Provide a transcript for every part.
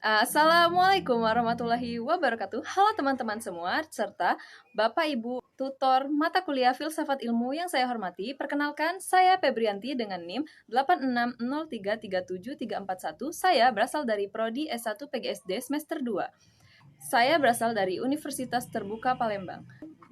Assalamualaikum warahmatullahi wabarakatuh. Halo teman-teman semua, serta Bapak Ibu tutor mata kuliah Filsafat Ilmu yang saya hormati. Perkenalkan, saya Febrianti dengan NIM 86033731. Saya berasal dari Prodi S1 PGSD semester 2. Saya berasal dari Universitas Terbuka Palembang.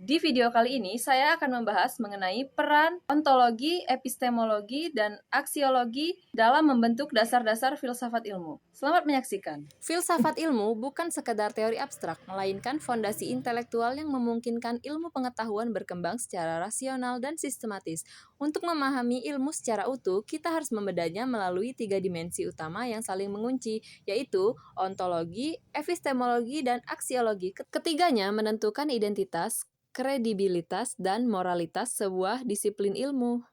Di video kali ini, saya akan membahas mengenai peran ontologi, epistemologi, dan aksiologi dalam membentuk dasar-dasar filsafat ilmu. Selamat menyaksikan. Filsafat ilmu bukan sekedar teori abstrak, melainkan fondasi intelektual yang memungkinkan ilmu pengetahuan berkembang secara rasional dan sistematis. Untuk memahami ilmu secara utuh, kita harus membedanya melalui 3 dimensi utama yang saling mengunci, yaitu ontologi, epistemologi, dan aksiologi. Ketiganya menentukan identitas, kredibilitas, dan moralitas sebuah disiplin ilmu.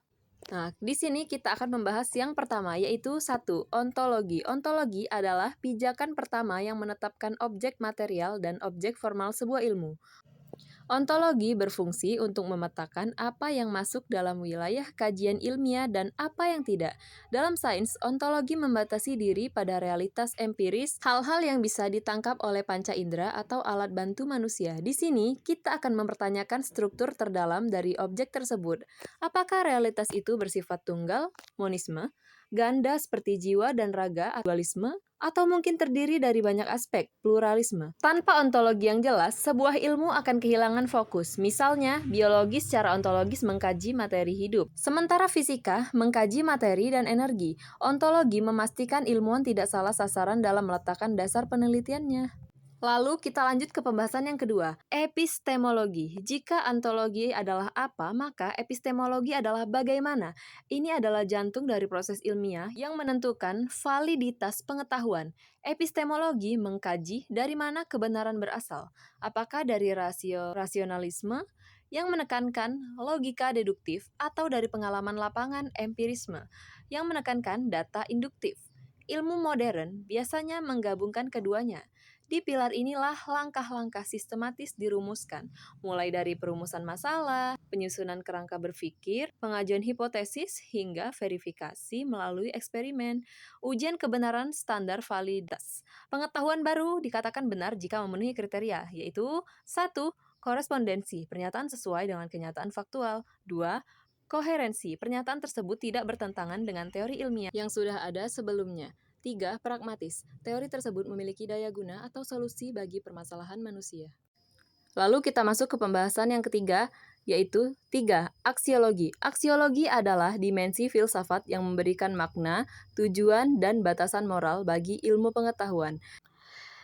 Nah, di sini kita akan membahas yang pertama, yaitu 1. Ontologi. Ontologi adalah pijakan pertama yang menetapkan objek material dan objek formal sebuah ilmu. Ontologi berfungsi untuk memetakan apa yang masuk dalam wilayah kajian ilmiah dan apa yang tidak. Dalam sains, ontologi membatasi diri pada realitas empiris, hal-hal yang bisa ditangkap oleh panca indera atau alat bantu manusia. Di sini, kita akan mempertanyakan struktur terdalam dari objek tersebut. Apakah realitas itu bersifat tunggal, monisme, ganda seperti jiwa dan raga, dualisme, atau mungkin terdiri dari banyak aspek, pluralisme. Tanpa ontologi yang jelas, sebuah ilmu akan kehilangan fokus. Misalnya, biologi secara ontologis mengkaji materi hidup, sementara fisika mengkaji materi dan energi. Ontologi memastikan ilmuwan tidak salah sasaran dalam meletakkan dasar penelitiannya. Lalu kita lanjut ke pembahasan yang kedua, epistemologi. Jika ontologi adalah apa, maka epistemologi adalah bagaimana. Ini adalah jantung dari proses ilmiah yang menentukan validitas pengetahuan. Epistemologi mengkaji dari mana kebenaran berasal. Apakah dari rasionalisme yang menekankan logika deduktif atau dari pengalaman lapangan empirisme yang menekankan data induktif. Ilmu modern biasanya menggabungkan keduanya. Di pilar inilah langkah-langkah sistematis dirumuskan, mulai dari perumusan masalah, penyusunan kerangka berpikir, pengajuan hipotesis, hingga verifikasi melalui eksperimen, ujian kebenaran standar validitas. Pengetahuan baru dikatakan benar jika memenuhi kriteria, yaitu 1. Korespondensi, pernyataan sesuai dengan kenyataan faktual. 2. Koherensi, pernyataan tersebut tidak bertentangan dengan teori ilmiah yang sudah ada sebelumnya. 3. Pragmatis, teori tersebut memiliki daya guna atau solusi bagi permasalahan manusia. Lalu kita masuk ke pembahasan yang ketiga, yaitu 3. Aksiologi. Aksiologi adalah dimensi filsafat yang memberikan makna, tujuan, dan batasan moral bagi ilmu pengetahuan.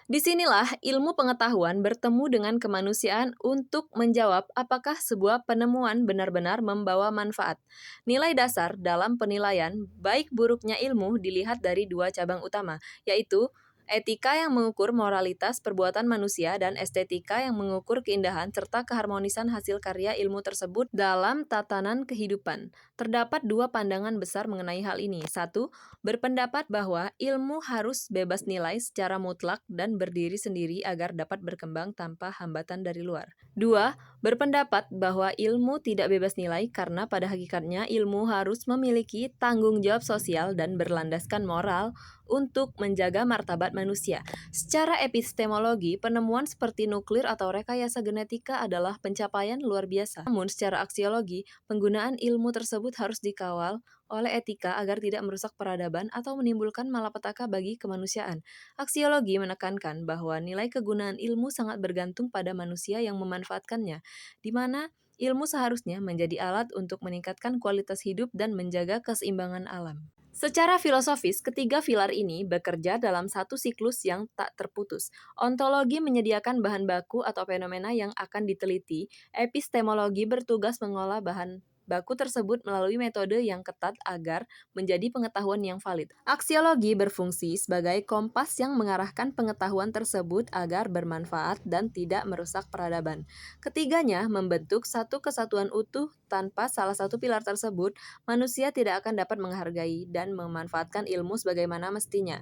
Disinilah ilmu pengetahuan bertemu dengan kemanusiaan untuk menjawab apakah sebuah penemuan benar-benar membawa manfaat. Nilai dasar dalam penilaian baik buruknya ilmu dilihat dari 2 cabang utama, yaitu etika yang mengukur moralitas perbuatan manusia dan estetika yang mengukur keindahan serta keharmonisan hasil karya ilmu tersebut dalam tatanan kehidupan. Terdapat 2 pandangan besar mengenai hal ini. 1. Berpendapat bahwa ilmu harus bebas nilai secara mutlak dan berdiri sendiri agar dapat berkembang tanpa hambatan dari luar. 2. Berpendapat bahwa ilmu tidak bebas nilai karena pada hakikatnya ilmu harus memiliki tanggung jawab sosial dan berlandaskan moral untuk menjaga martabat manusia. Secara epistemologi, penemuan seperti nuklir atau rekayasa genetika adalah pencapaian luar biasa. Namun secara aksiologi, penggunaan ilmu tersebut harus dikawal oleh etika agar tidak merusak peradaban atau menimbulkan malapetaka bagi kemanusiaan. Aksiologi menekankan bahwa nilai kegunaan ilmu sangat bergantung pada manusia yang memanfaatkannya, di mana ilmu seharusnya menjadi alat untuk meningkatkan kualitas hidup dan menjaga keseimbangan alam. Secara filosofis, ketiga pilar ini bekerja dalam satu siklus yang tak terputus. Ontologi menyediakan bahan baku atau fenomena yang akan diteliti. Epistemologi bertugas mengolah bahan baku tersebut melalui metode yang ketat agar menjadi pengetahuan yang valid. Aksiologi berfungsi sebagai kompas yang mengarahkan pengetahuan tersebut agar bermanfaat dan tidak merusak peradaban. Ketiganya membentuk satu kesatuan utuh. Tanpa salah satu pilar tersebut, manusia tidak akan dapat menghargai dan memanfaatkan ilmu sebagaimana mestinya.